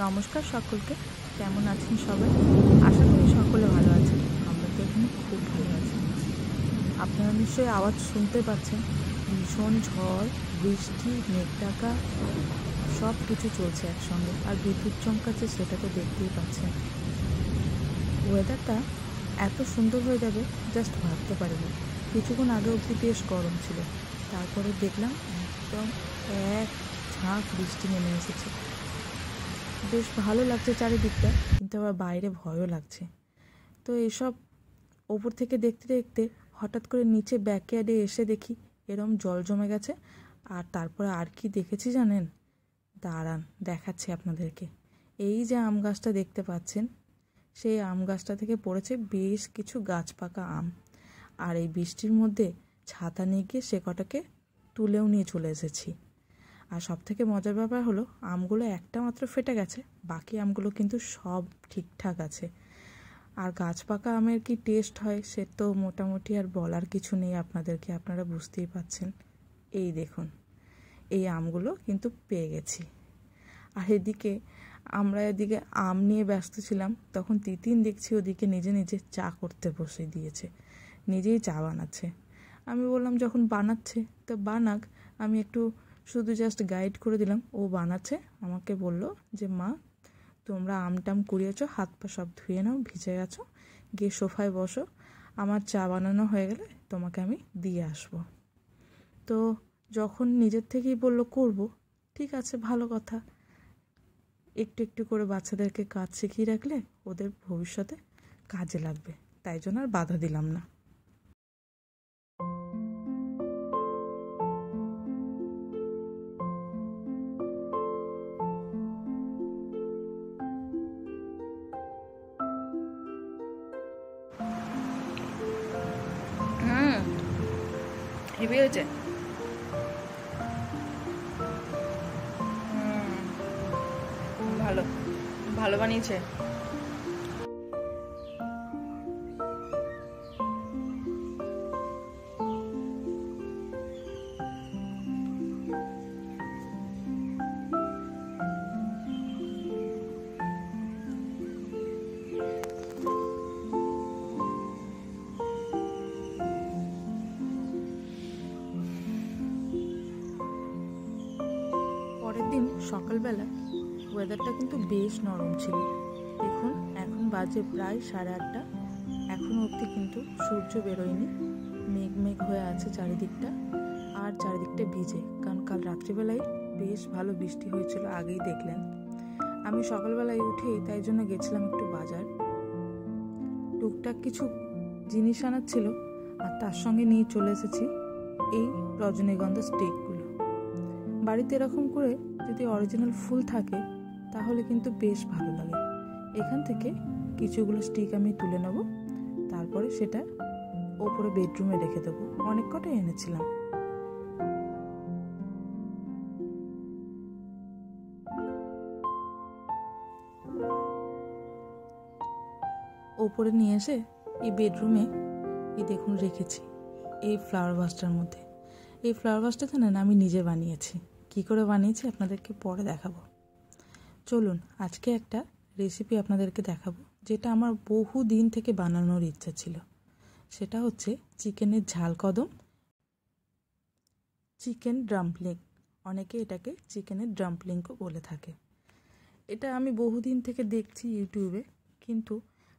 নমস্কার সকলকে, কেমন আছেন সবাই? আশা করি সকলে ভালো আছেন। আমরা তো এখানে খুব ভালো আছি। আপনারা নিশ্চয়ই আওয়াজ শুনতে পাচ্ছেন। ভীষণ ঝড়, বৃষ্টি, মেঘ ডাকা সব কিছু চলছে একসঙ্গে, আর বিদ্যুৎ চমকাচ্ছে, সেটা তো দেখতেই পাচ্ছেন। ওয়েদারটা এত সুন্দর হয়ে যাবে জাস্ট ভাবতে পারিনি। কিছুক্ষণ আগে অবধি বেশ গরম ছিল, তারপরে দেখলাম একদম এক ঝাঁক বৃষ্টি নেমে এসেছে। বেশ ভালো লাগছে চারিদিকটা, কিন্তু আবার বাইরে ভয়ও লাগছে। তো এসব ওপর থেকে দেখতে দেখতে হঠাৎ করে নিচে ব্যাকইয়ার্ডে এসে দেখি এরম জল জমে গেছে। আর তারপরে আর কি দেখেছি জানেন? দাঁড়ান, দেখাচ্ছি আপনাদেরকে। এই যে আম গাছটা দেখতে পাচ্ছেন, সেই আম গাছটা থেকে পড়েছে বেশ কিছু গাছ পাকা আম। আর এই বৃষ্টির মধ্যে ছাতা নিয়ে গিয়ে সে কটাকে তুলেও নিয়ে চলে এসেছি। আর সবথেকে মজার ব্যাপার হলো, আমগুলো একটা মাত্র ফেটে গেছে, বাকি আমগুলো কিন্তু সব ঠিকঠাক আছে। আর গাছ পাকা আমের কি টেস্ট হয় সে তো মোটামুটি আর বলার কিছু নেই আপনাদেরকে, আপনারা বুঝতেই পাচ্ছেন। এই দেখুন, এই আমগুলো কিন্তু পেয়ে গেছি। আর এদিকে আমরা এদিকে আম নিয়ে ব্যস্ত ছিলাম, তখন তিতিন দেখছি ওদিকে নিজে নিজে চা করতে বসে দিয়েছে, নিজেই চা বানাচ্ছে। আমি বললাম যখন বানাচ্ছে তো বানাক, আমি একটু শুধু জাস্ট গাইড করে দিলাম। ও বানাচ্ছে, আমাকে বলল যে মা তোমরা আমটাম কুড়িয়েছো, হাত পা সব ধুয়ে নাও, ভিজে গেছো, গিয়ে সোফায় বসো, আমার চা বানানো হয়ে গেলে তোমাকে আমি দিয়ে আসবো। তো যখন নিজের থেকেই বলল করব, ঠিক আছে, ভালো কথা। একটু একটু করে বাচ্চাদেরকে কাজ শিখিয়ে রাখলে ওদের ভবিষ্যতে কাজে লাগবে, তাই জন্য আর বাধা দিলাম না। হেভি হয়েছে। ভালো ভালো বানিয়েছে। পরের দিন সকালবেলা ওয়েদারটা কিন্তু বেশ নরম ছিল। দেখুন এখন বাজে প্রায় 8:30। এখনও অবধি কিন্তু সূর্য বেরোয়নি, মেঘ মেঘ হয়ে আছে চারিদিকটা, আর চারিদিকটা ভিজে, কারণ কাল রাত্রিবেলায় বেশ ভালো বৃষ্টি হয়েছিল, আগেই দেখলেন। আমি সকালবেলায় উঠেই তাই জন্য গেছিলাম একটু বাজার, টুকটাক কিছু জিনিস আনার ছিল, আর তার সঙ্গে নিয়ে চলে এসেছি এই রজনীগন্ধা স্টিকগুলো। বাড়িতে এরকম করে যদি অরিজিনাল ফুল থাকে তাহলে কিন্তু বেশ ভালো লাগে। এখান থেকে কিছুগুলো স্টিক আমি তুলে নেব, তারপরে সেটা ওপরে বেডরুমে রেখে দেবো। অনেক কটাই এনেছিলাম। ওপরে নিয়ে এসে এই বেডরুমে এই দেখুন রেখেছি এই ফ্লাওয়ার ভাসটার মধ্যে। এই ফ্লাওয়ার ভাসটা জানেন আমি নিজে বানিয়েছি। কি করে বানিয়েছি আপনাদেরকে পরে দেখাবো। চলুন আজকে একটা রেসিপি আপনাদেরকে দেখাবো, যেটা আমার বহু দিন থেকে বানানোর ইচ্ছা ছিল। সেটা হচ্ছে চিকেনের ঝাল কদম, চিকেন ডাম্পলিং। অনেকে এটাকে চিকেনের ডাম্পলিংও বলে থাকে। এটা আমি বহুদিন থেকে দেখছি ইউটিউবে, কিন্তু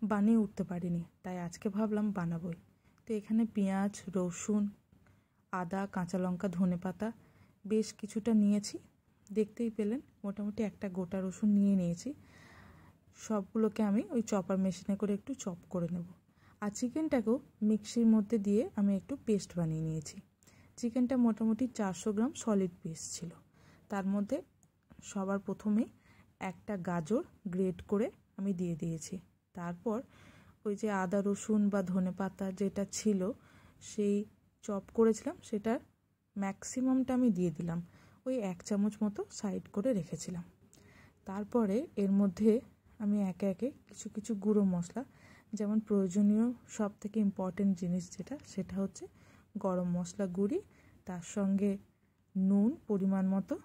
বানিয়ে উঠতে পারিনি, তাই আজকে ভাবলাম বানাবোই। তো এখানে পেঁয়াজ, রসুন, আদা, কাঁচা লঙ্কা, ধনেপাতা বেশ কিছুটা নিয়েছি। দেখতেই পেলেন মোটামুটি একটা গোটা রসুন নিয়ে নিয়েছি। সবগুলোকে আমি ওই চপার মেশিনে করে একটু চপ করে নেব। আর চিকেনটাকেও মিক্সির মধ্যে দিয়ে আমি একটু পেস্ট বানিয়ে নিয়েছি। চিকেনটা মোটামুটি 400 গ্রাম সলিড পিস ছিল। তার মধ্যে সবার প্রথমেই একটা গাজর গ্রেট করে আমি দিয়ে দিয়েছি। তারপর ওই যে আদা রসুন বা ধনেপাতা যেটা ছিল সেই চপ করেছিলাম, সেটার ম্যাক্সিমামটা আমি দিয়ে দিলাম। ওই 1 চামচ মতো সাইড করে রেখেছিলাম। তারপরে এর মধ্যে আমি একে একে কিছু কিছু গুঁড়ো মশলা, যেমন প্রয়োজনীয় সব থেকে ইম্পর্টেন্ট জিনিস যেটা, সেটা হচ্ছে গরম মশলা গুঁড়ি, তার সঙ্গে নুন পরিমাণ মতো,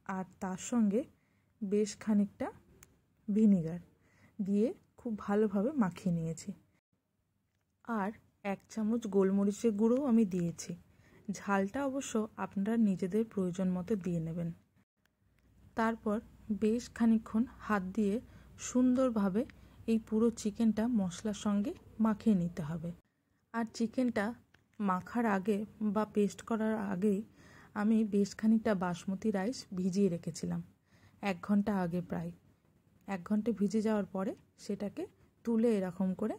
আর তার সঙ্গে বেশ খানিকটা ভিনিগার দিয়ে খুব ভালোভাবে মাখিয়ে নিয়েছি। আর 1 চামচ গোলমরিচের গুঁড়োও আমি দিয়েছি। ঝালটা অবশ্য আপনারা নিজেদের প্রয়োজন মতো দিয়ে নেবেন। তারপর বেশ খানিকক্ষণ হাত দিয়ে সুন্দরভাবে এই পুরো চিকেনটা মশলার সঙ্গে মাখিয়ে নিতে হবে। আর চিকেনটা মাখার আগে বা পেস্ট করার আগেই আমি বেশ খানিকটা বাসমতি রাইস ভিজিয়ে রেখেছিলাম 1 ঘন্টা আগে। প্রায় 1 ঘন্টা ভিজে যাওয়ার পরে সেটাকে তুলে এরকম করে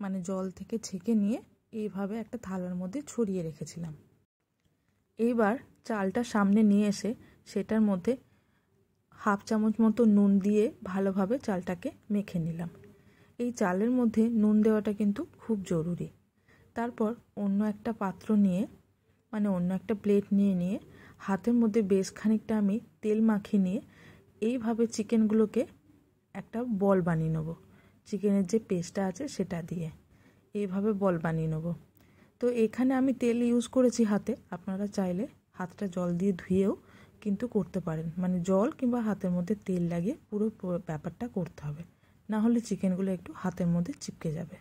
মানে জল থেকে ছেঁকে নিয়ে এইভাবে একটা থালার মধ্যে ছড়িয়ে রেখেছিলাম। এইবার চালটা সামনে নিয়ে এসে সেটার মধ্যে 1/2 চামচ মতো নুন দিয়ে ভালোভাবে চালটাকে মেখে নিলাম। এই চালের মধ্যে নুন দেওয়াটা কিন্তু খুব জরুরি। তারপর অন্য একটা পাত্র নিয়ে মানে অন্য একটা প্লেট নিয়ে হাতের মধ্যে বেশ খানিকটা আমি তেল মাখিয়ে নিয়ে এইভাবে চিকেনগুলোকে একটা বল বানিয়ে নেব। চিকেনের যে পেস্টটা আছে সেটা দিয়ে এইভাবে বল বানিয়ে নেব। তো এখানে আমি তেল ইউজ করেছি হাতে, আপনারা চাইলে হাতটা জল দিয়ে ধুয়েও কিন্তু করতে পারেন। মানে জল কিংবা হাতের মধ্যে তেল লাগিয়ে পুরো ব্যাপারটা করতে হবে, না হলে চিকেনগুলো একটু হাতের মধ্যে চিপকে যাবে।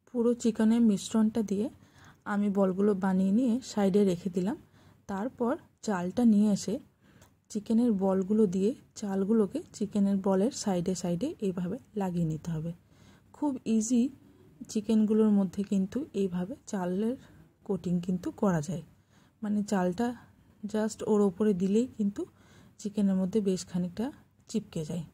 পুরো চিকেনের মিশ্রণটা দিয়ে আমি বলগুলো বানিয়ে নিয়ে সাইডে রেখে দিলাম। তারপর চালটা নিয়ে এসে চিকেনের বলগুলো দিয়ে চালগুলোকে চিকেনের বলের সাইডে সাইডে এইভাবে লাগিয়ে নিতে হবে। খুব ইজি চিকেনগুলোর মধ্যে কিন্তু এইভাবে চালের কোটিং কিন্তু করা যায়। মানে চালটা জাস্ট ওর ওপরে দিলেই কিন্তু চিকেনের মধ্যে বেশ খানিকটা চিপকে যায়।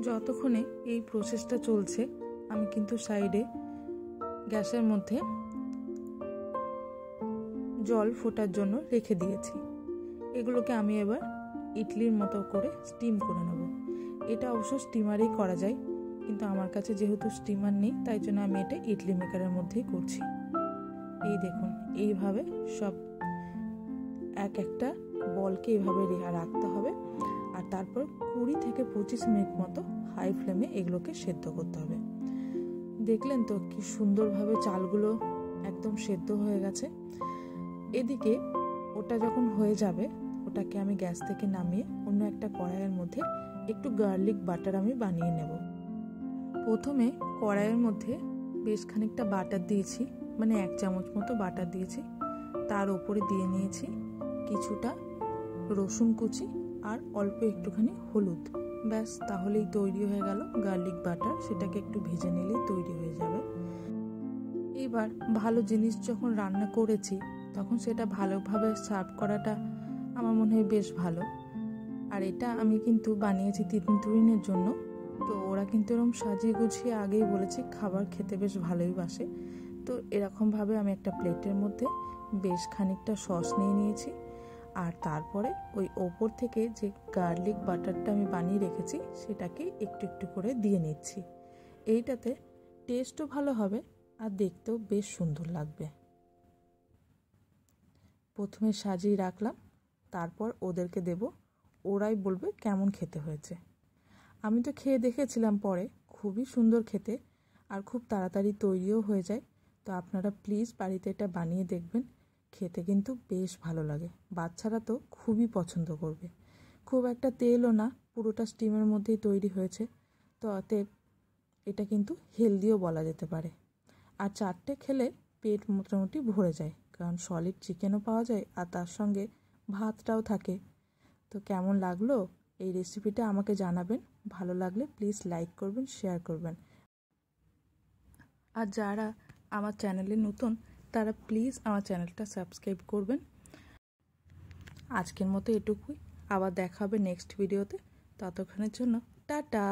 যতক্ষণে এই প্রসেসটা চলছে আমি কিন্তু সাইডে গ্যাসের মধ্যে জল ফোটার জন্য রেখে দিয়েছি। এগুলোকে আমি এবার ইডলির মতো করে স্টিম করে নেব। এটা অবশ্য স্টিমারেই করা যায়, কিন্তু আমার কাছে যেহেতু স্টিমার নেই তাই জন্য আমি এটা ইডলি মেকারের মধ্যেই করছি। এই দেখুন, এইভাবে সব এক একটা বলকে এইভাবে রাখতে হবে। আর তারপর 20 থেকে 25 মিনিট মতো হাই ফ্লেমে এগুলোকে সেদ্ধ করতে হবে। দেখলেন তো কি সুন্দরভাবে চালগুলো একদম সেদ্ধ হয়ে গেছে। এদিকে ওটা যখন হয়ে যাবে ওটাকে আমি গ্যাস থেকে নামিয়ে অন্য একটা কড়াইয়ের মধ্যে একটু গার্লিক বাটার আমি বানিয়ে নেব। প্রথমে কড়াইয়ের মধ্যে বেশ খানিকটা বাটার দিয়েছি, মানে 1 চামচ মতো বাটার দিয়েছি। তার উপরে দিয়ে নিয়েছি কিছুটা রসুন কুচি আর অল্প একটুখানি হলুদ। ব্যাস, তাহলেই তৈরি হয়ে গেল গার্লিক বাটার। সেটাকে একটু ভেজে নিলেই তৈরি হয়ে যাবে। এবার ভালো জিনিস যখন রান্না করেছি তখন সেটা ভালোভাবে সার্ভ করাটা আমার মনে হয় বেশ ভালো। আর এটা আমি কিন্তু বানিয়েছি তিনতুরিনের জন্য। তো ওরা কিন্তু এরকম সাজিয়ে গুছিয়ে আগেই বলেছে খাবার খেতে বেশ ভালোই বাসে। তো এরকমভাবে আমি একটা প্লেটের মধ্যে বেশ খানিকটা সস নিয়ে নিয়েছি। আর তারপরে ওই ওপর থেকে যে গার্লিক বাটারটা আমি বানিয়ে রেখেছি সেটাকে একটু একটু করে দিয়ে নিচ্ছি। এইটাতে টেস্টও ভালো হবে আর দেখতেও বেশ সুন্দর লাগবে। প্রথমে সাজিয়ে রাখলাম, তারপর ওদেরকে দেব, ওরাই বলবে কেমন খেতে হয়েছে। আমি তো খেয়ে দেখেছিলাম পরে, খুবই সুন্দর খেতে আর খুব তাড়াতাড়ি তৈরিও হয়ে যায়। তো আপনারা প্লিজ বাড়িতে এটা বানিয়ে দেখবেন, খেতে কিন্তু বেশ ভালো লাগে। বাচ্চারা তো খুবই পছন্দ করবে। খুব একটা তেলও না, পুরোটা স্টিমের মধ্যেই তৈরি হয়েছে। তো অতএব এটা কিন্তু হেলদিও বলা যেতে পারে। আর 4টে খেলে পেট মোটামুটি ভরে যায়, কারণ সলিড চিকেনও পাওয়া যায় আর তার সঙ্গে ভাতটাও থাকে। তো কেমন লাগলো এই রেসিপিটা আমাকে জানাবেন। ভালো লাগলে প্লিজ লাইক করবেন, শেয়ার করবেন। আর যারা আমার চ্যানেলে নতুন তারা প্লিজ আমার চ্যানেলটা সাবস্ক্রাইব করবেন। আজকের মতো এটুকুই, আবার দেখা হবে নেক্সট ভিডিওতে। ততক্ষণের জন্য টাটা।